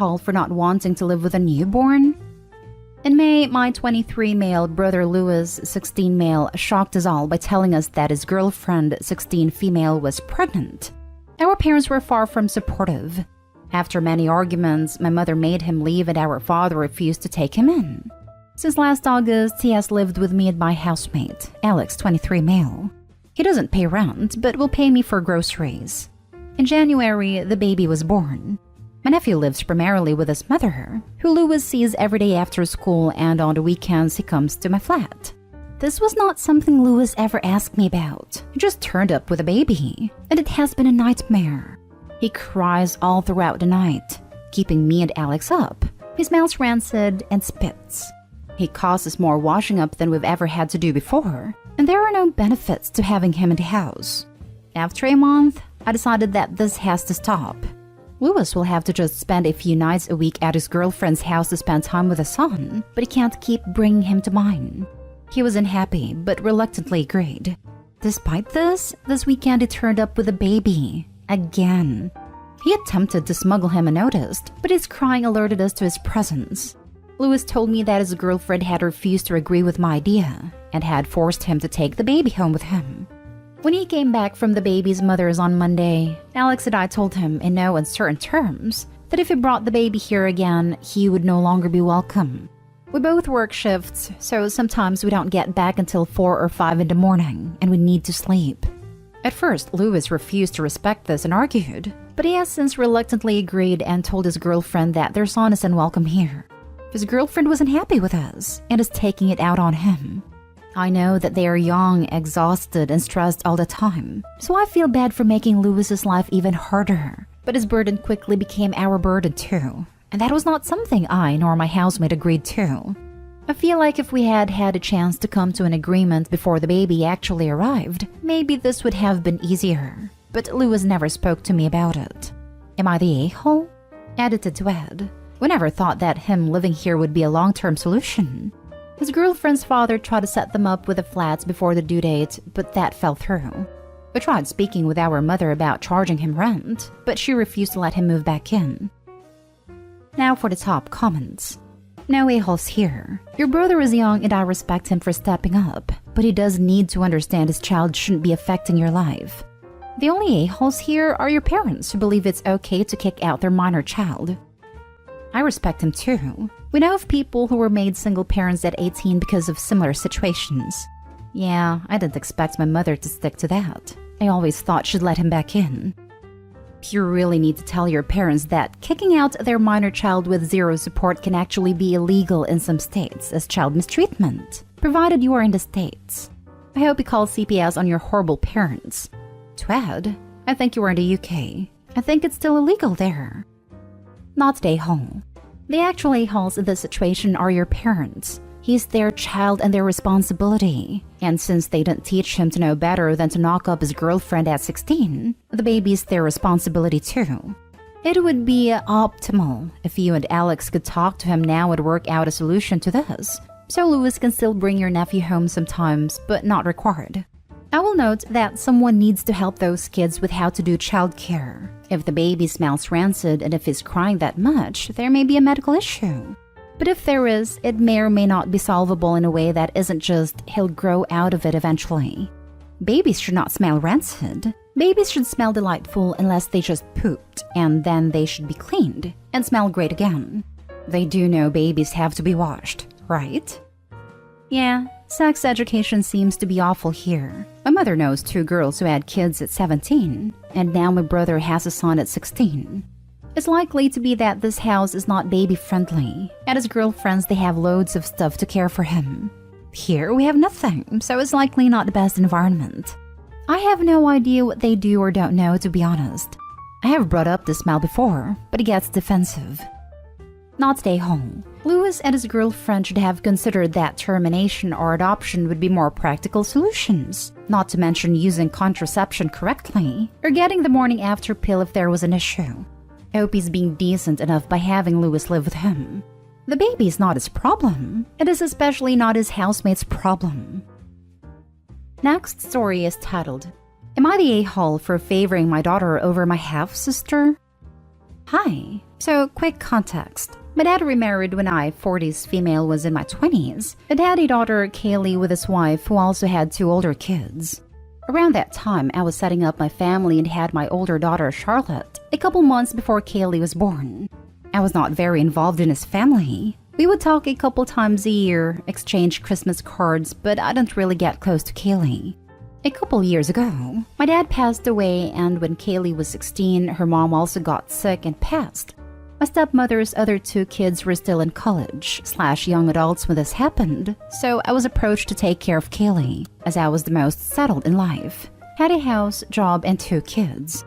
a-hole for not wanting to live with a newborn? In May, my 23 male brother Louis, 16 male, shocked us all by telling us that his girlfriend, 16 female, was pregnant. Our parents were far from supportive. After many arguments, my mother made him leave and our father refused to take him in. Since last August, he has lived with me and my housemate, Alex, 23 male. He doesn't pay rent, but will pay me for groceries. In January, the baby was born. My nephew lives primarily with his mother, who Louis sees every day after school, and on the weekends he comes to my flat. This was not something Louis ever asked me about. He just turned up with a baby, and it has been a nightmare. He cries all throughout the night, keeping me and Alex up. He smells rancid and spits. He causes more washing up than we've ever had to do before, and there are no benefits to having him in the house. After a month, I decided that this has to stop. Louis will have to just spend a few nights a week at his girlfriend's house to spend time with his son, but he can't keep bringing him to mine. He was unhappy, but reluctantly agreed. Despite this weekend he turned up with a baby. Again. He attempted to smuggle him unnoticed, but his crying alerted us to his presence. Louis told me that his girlfriend had refused to agree with my idea and had forced him to take the baby home with him. When he came back from the baby's mother's on Monday, Alex and I told him in no uncertain terms that if he brought the baby here again, he would no longer be welcome. We both work shifts, so sometimes we don't get back until 4 or 5 in the morning, and we need to sleep. At first, Louis refused to respect this and argued, but he has since reluctantly agreed and told his girlfriend that their son is unwelcome here. His girlfriend wasn't happy with us and is taking it out on him. I know that they are young, exhausted, and stressed all the time, so I feel bad for making Louis's life even harder. But his burden quickly became our burden too, and that was not something I nor my housemate agreed to. I feel like if we had had a chance to come to an agreement before the baby actually arrived, maybe this would have been easier. But Louis never spoke to me about it. Am I the a-hole? Edited to add, we never thought that him living here would be a long-term solution. His girlfriend's father tried to set them up with a flat before the due date, but that fell through. We tried speaking with our mother about charging him rent, but she refused to let him move back in. Now for the top comments. No a-holes here. Your brother is young and I respect him for stepping up, but he does need to understand his child shouldn't be affecting your life. The only a-holes here are your parents who believe it's okay to kick out their minor child. I respect him too. We know of people who were made single parents at 18 because of similar situations. Yeah, I didn't expect my mother to stick to that. I always thought she'd let him back in. You really need to tell your parents that kicking out their minor child with zero support can actually be illegal in some states as child mistreatment, provided you are in the States. I hope you call CPS on your horrible parents. To add, I think you are in the UK. I think it's still illegal there. Not a-hole. The actual a-holes in this situation are your parents. He's their child and their responsibility. And since they didn't teach him to know better than to knock up his girlfriend at 16, the baby's their responsibility too. It would be optimal if you and Alex could talk to him now and work out a solution to this, so Louis can still bring your nephew home sometimes, but not required. I will note that someone needs to help those kids with how to do childcare. If the baby smells rancid and if he's crying that much, there may be a medical issue. But if there is, it may or may not be solvable in a way that isn't just he'll grow out of it eventually. Babies should not smell rancid. Babies should smell delightful unless they just pooped, and then they should be cleaned and smell great again. They do know babies have to be washed, right? Yeah, sex education seems to be awful here. My mother knows 2 girls who had kids at 17, and now my brother has a son at 16. It's likely to be that this house is not baby-friendly. At his girlfriend's, they have loads of stuff to care for him. Here, we have nothing, so it's likely not the best environment. I have no idea what they do or don't know, to be honest. I have brought up the smell before, but he gets defensive. Not stay home. Louis and his girlfriend should have considered that termination or adoption would be more practical solutions, not to mention using contraception correctly, or getting the morning after pill if there was an issue. I hope he's being decent enough by having Louis live with him. The baby is not his problem. It is especially not his housemate's problem. Next story is titled, Am I the a-hole for favoring my daughter over my half-sister? Hi. So, quick context. My dad remarried when I, 40s female, was in my 20s, and had a daughter, Kaylee, with his wife, who also had 2 older kids. Around that time, I was setting up my family and had my older daughter, Charlotte, a couple months before Kaylee was born. I was not very involved in his family. We would talk a couple times a year, exchange Christmas cards, but I didn't really get close to Kaylee. A couple years ago, my dad passed away, and when Kaylee was 16, her mom also got sick and passed. My stepmother's other 2 kids were still in college/young adults when this happened, so I was approached to take care of Kaylee, as I was the most settled in life, had a house, job, and 2 kids.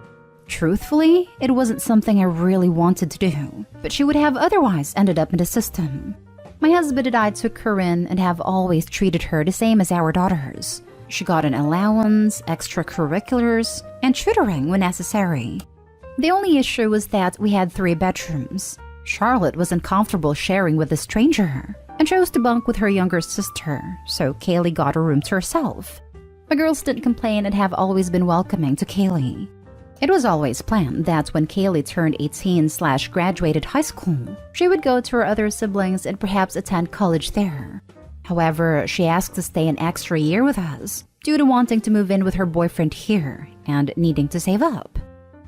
Truthfully, it wasn't something I really wanted to do, but she would have otherwise ended up in the system. My husband and I took her in and have always treated her the same as our daughters. She got an allowance, extracurriculars, and tutoring when necessary. The only issue was that we had 3 bedrooms. Charlotte was uncomfortable sharing with a stranger and chose to bunk with her younger sister, so Kaylee got a room to herself. My girls didn't complain and have always been welcoming to Kaylee. It was always planned that when Kaylee turned 18/graduated high school, she would go to her other siblings and perhaps attend college there. However, she asked to stay an extra year with us due to wanting to move in with her boyfriend here and needing to save up.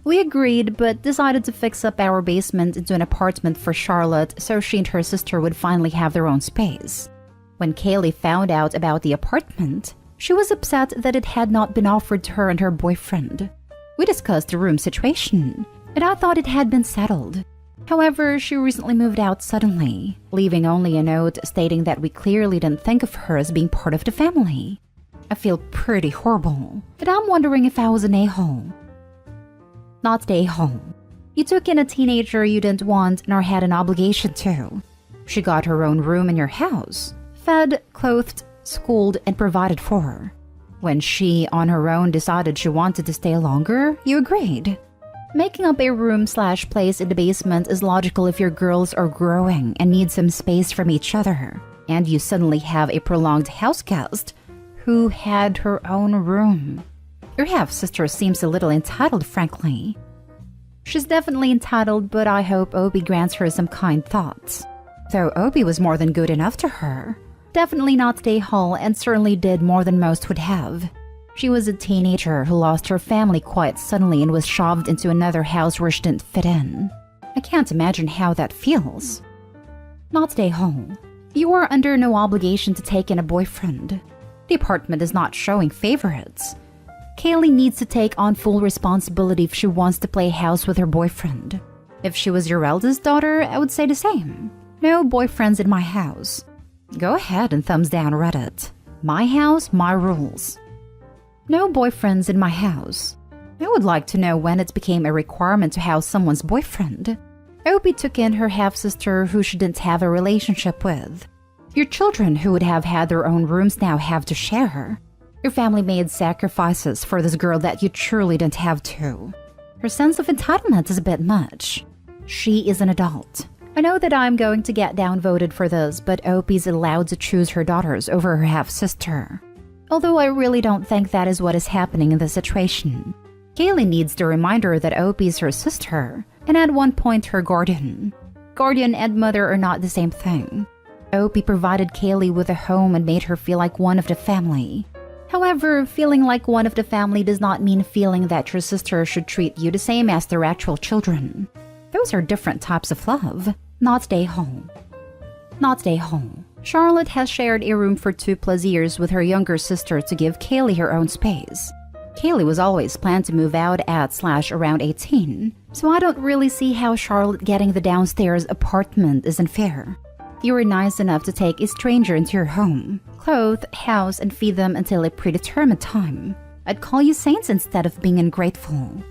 We agreed, but decided to fix up our basement into an apartment for Charlotte so she and her sister would finally have their own space. When Kaylee found out about the apartment, she was upset that it had not been offered to her and her boyfriend. We discussed the room situation, and I thought it had been settled. However, she recently moved out suddenly, leaving only a note stating that we clearly didn't think of her as being part of the family. I feel pretty horrible, but I'm wondering if I was an a-hole. Not the a-hole. You took in a teenager you didn't want nor had an obligation to. She got her own room in your house, fed, clothed, schooled, and provided for. When she, on her own, decided she wanted to stay longer, you agreed. Making up a room/place in the basement is logical if your girls are growing and need some space from each other, and you suddenly have a prolonged house guest who had her own room. Your half-sister seems a little entitled, frankly. She's definitely entitled, but I hope Obi grants her some kind thoughts. Though Obi was more than good enough to her. Definitely not the a-hole and certainly did more than most would have. She was a teenager who lost her family quite suddenly and was shoved into another house where she didn't fit in. I can't imagine how that feels. Not the a-hole. You are under no obligation to take in a boyfriend. The apartment is not showing favorites. Kaylee needs to take on full responsibility if she wants to play house with her boyfriend. If she was your eldest daughter, I would say the same. No boyfriends in my house. Go ahead and thumbs down Reddit. My house, my rules. No boyfriends in my house. I would like to know when it became a requirement to house someone's boyfriend. Opie took in her half-sister who she didn't have a relationship with. Your children who would have had their own rooms now have to share. Your family made sacrifices for this girl that you truly didn't have to. Her sense of entitlement is a bit much. She is an adult. I know that I'm going to get downvoted for this, but Opie's allowed to choose her daughters over her half-sister. Although I really don't think that is what is happening in this situation. Kaylee needs the reminder that Opie's her sister, and at one point her guardian. Guardian and mother are not the same thing. Opie provided Kaylee with a home and made her feel like one of the family. However, feeling like one of the family does not mean feeling that your sister should treat you the same as their actual children. Those are different types of love. Not the a-hole. Not the a-hole. Charlotte has shared a room for 2+ years with her younger sister to give Kaylee her own space. Kaylee was always planned to move out at/around 18, so I don't really see how Charlotte getting the downstairs apartment isn't fair. You were nice enough to take a stranger into your home, clothe, house, and feed them until a predetermined time. I'd call you saints instead of being ungrateful.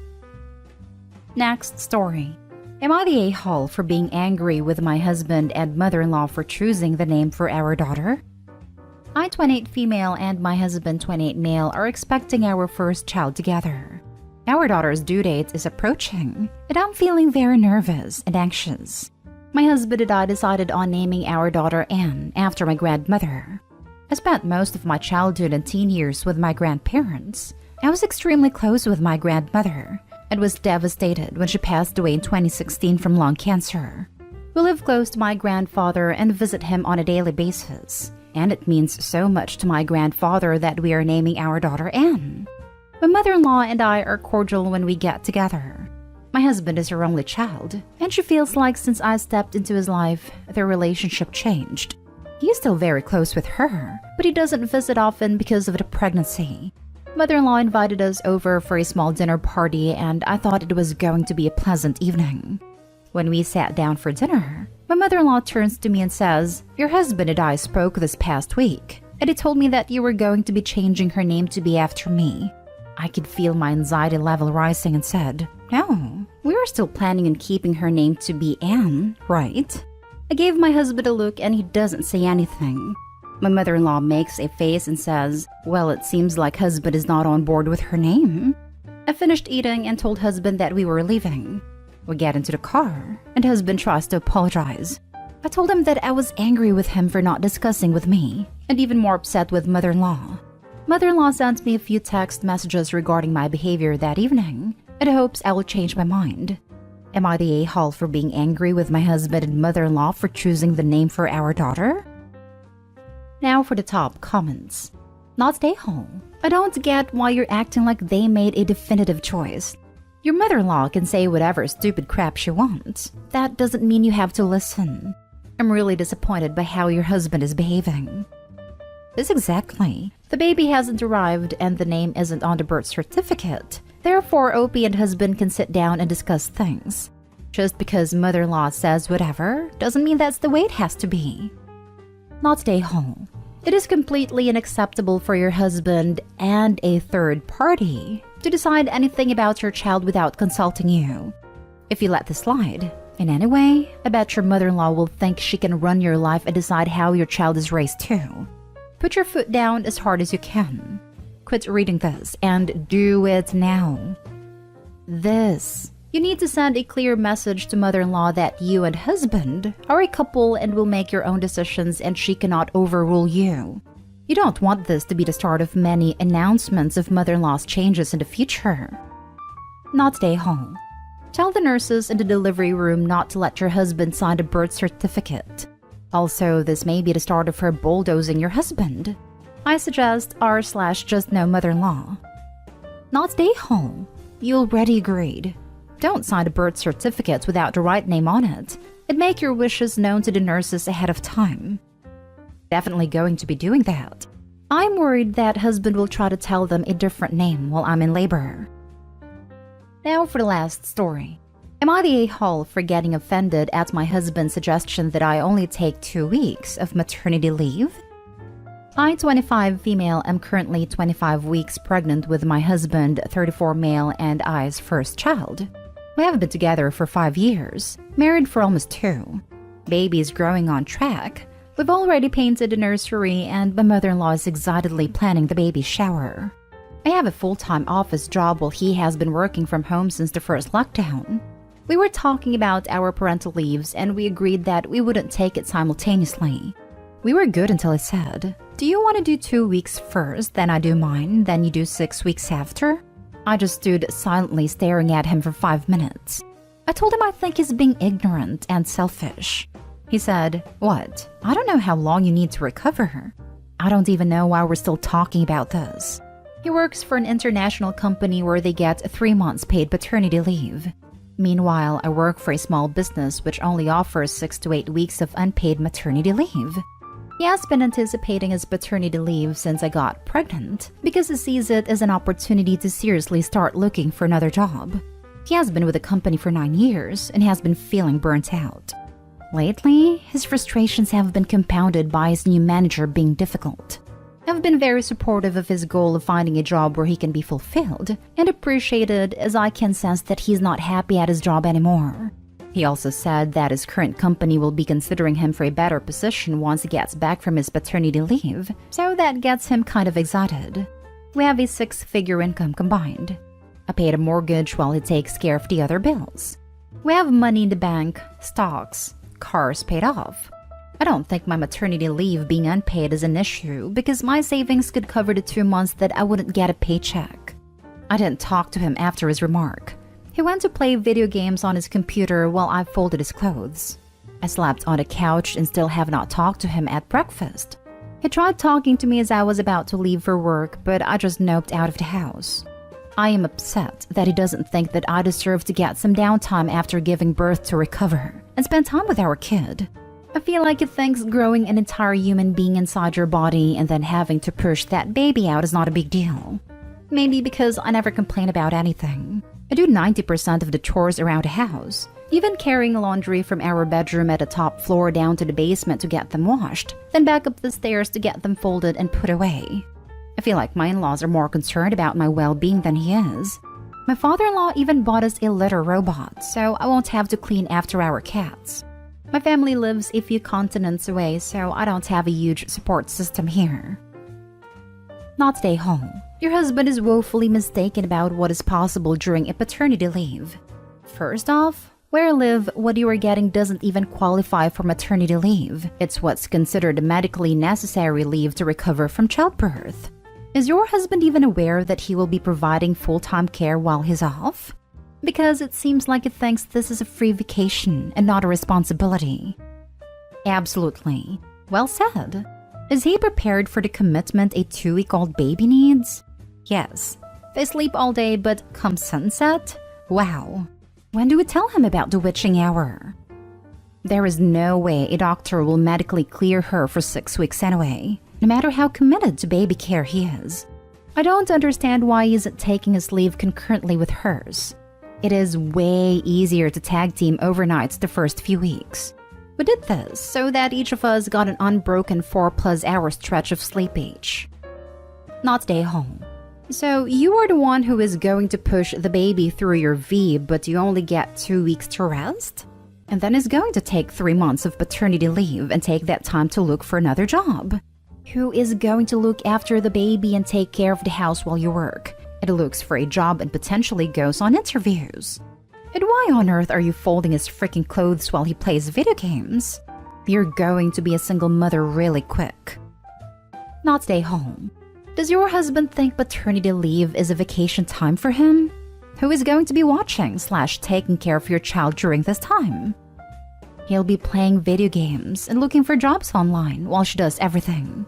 Next story. Am I the a-hole for being angry with my husband and mother-in-law for choosing the name for our daughter? I, 28 female, and my husband, 28 male, are expecting our first child together. Our daughter's due date is approaching, and I'm feeling very nervous and anxious. My husband and I decided on naming our daughter Anne after my grandmother. I spent most of my childhood and teen years with my grandparents. I was extremely close with my grandmother, and was devastated when she passed away in 2016 from lung cancer. We live close to my grandfather and visit him on a daily basis, and it means so much to my grandfather that we are naming our daughter Anne. My mother-in-law and I are cordial when we get together. My husband is her only child, and she feels like since I stepped into his life, their relationship changed. He is still very close with her, but he doesn't visit often because of the pregnancy. Mother-in-law invited us over for a small dinner party, and I thought it was going to be a pleasant evening. When we sat down for dinner, my mother-in-law turns to me and says, "Your husband and I spoke this past week, and he told me that you were going to be changing her name to be after me." I could feel my anxiety level rising and said, "No, we are still planning on keeping her name to be Anne, right?" I gave my husband a look and he doesn't say anything. My mother-in-law makes a face and says, "Well, it seems like husband is not on board with her name." I finished eating and told husband that we were leaving. We get into the car and husband tries to apologize. I told him that I was angry with him for not discussing with me and even more upset with mother-in-law. Mother-in-law sent me a few text messages regarding my behavior that evening and hopes I will change my mind. Am I the a-hole for being angry with my husband and mother-in-law for choosing the name for our daughter? Now for the top comments. Not the a-hole. I don't get why you're acting like they made a definitive choice. Your mother-in-law can say whatever stupid crap she wants. That doesn't mean you have to listen. I'm really disappointed by how your husband is behaving. This exactly. The baby hasn't arrived and the name isn't on the birth certificate. Therefore, Opie and husband can sit down and discuss things. Just because mother-in-law says whatever doesn't mean that's the way it has to be. Not stay home. It is completely unacceptable for your husband and a third party to decide anything about your child without consulting you. If you let this slide, in any way, I bet your mother-in-law will think she can run your life and decide how your child is raised too. Put your foot down as hard as you can. Quit reading this and do it now. You need to send a clear message to mother-in-law that you and husband are a couple and will make your own decisions and she cannot overrule you. You don't want this to be the start of many announcements of mother-in-law's changes in the future. Not stay home. Tell the nurses in the delivery room not to let your husband sign the birth certificate. Also, this may be the start of her bulldozing your husband. I suggest r/just no mother-in-law. Not stay home. You already agreed. Don't sign the birth certificate without the right name on it, and make your wishes known to the nurses ahead of time. Definitely going to be doing that. I'm worried that husband will try to tell them a different name while I'm in labor. Now for the last story. Am I the a-hole for getting offended at my husband's suggestion that I only take 2 weeks of maternity leave? I, 25 female, am currently 25 weeks pregnant with my husband, 34 male, and I's first child. We have been together for 5 years, married for almost 2. Baby is growing on track. We've already painted the nursery and my mother-in-law is excitedly planning the baby shower. I have a full-time office job while he has been working from home since the first lockdown. We were talking about our parental leaves and we agreed that we wouldn't take it simultaneously. We were good until I said, "Do you want to do 2 weeks first, then I do mine, then you do 6 weeks after?" I just stood silently staring at him for 5 minutes. I told him I think he's being ignorant and selfish. He said, "What? I don't know how long you need to recover." I don't even know why we're still talking about this. He works for an international company where they get 3 months paid paternity leave. Meanwhile, I work for a small business which only offers 6 to 8 weeks of unpaid maternity leave. He has been anticipating his paternity leave since I got pregnant because he sees it as an opportunity to seriously start looking for another job. He has been with the company for 9 years and has been feeling burnt out. Lately, his frustrations have been compounded by his new manager being difficult. I've been very supportive of his goal of finding a job where he can be fulfilled and appreciated as I can sense that he's not happy at his job anymore. He also said that his current company will be considering him for a better position once he gets back from his paternity leave, so that gets him kind of excited. We have a 6-figure income combined. I paid a mortgage while he takes care of the other bills. We have money in the bank, stocks, cars paid off. I don't think my maternity leave being unpaid is an issue because my savings could cover the 2 months that I wouldn't get a paycheck. I didn't talk to him after his remark. He went to play video games on his computer while I folded his clothes. I slept on the couch and still have not talked to him at breakfast. He tried talking to me as I was about to leave for work, but I just noped out of the house. I am upset that he doesn't think that I deserve to get some downtime after giving birth to recover and spend time with our kid. I feel like he thinks growing an entire human being inside your body and then having to push that baby out is not a big deal. Maybe because I never complain about anything. I do 90% of the chores around the house, even carrying laundry from our bedroom at the top floor down to the basement to get them washed, then back up the stairs to get them folded and put away. I feel like my in-laws are more concerned about my well-being than he is. My father-in-law even bought us a litter robot, so I won't have to clean after our cats. My family lives a few continents away, so I don't have a huge support system here. Not stay home. Your husband is woefully mistaken about what is possible during a paternity leave. First off, where I live, what you are getting doesn't even qualify for maternity leave. It's what's considered medically necessary leave to recover from childbirth. Is your husband even aware that he will be providing full-time care while he's off? Because it seems like he thinks this is a free vacation and not a responsibility. Absolutely. Well said. Is he prepared for the commitment a 2-week-old baby needs? Yes. They sleep all day, but come sunset? Wow. When do we tell him about the witching hour? There is no way a doctor will medically clear her for 6 weeks anyway, no matter how committed to baby care he is. I don't understand why he isn't taking his leave concurrently with hers. It is way easier to tag team overnights the first few weeks. We did this so that each of us got an unbroken 4+ hour stretch of sleep each. Not stay home. So you are the one who is going to push the baby through your V, but you only get 2 weeks to rest? And then is going to take 3 months of paternity leave and take that time to look for another job. Who is going to look after the baby and take care of the house while you work? It looks for a job and potentially goes on interviews. And why on earth are you folding his freaking clothes while he plays video games? You're going to be a single mother really quick. Not stay home. Does your husband think paternity leave is a vacation time for him? Who is going to be watching/taking care of your child during this time? He'll be playing video games and looking for jobs online while she does everything.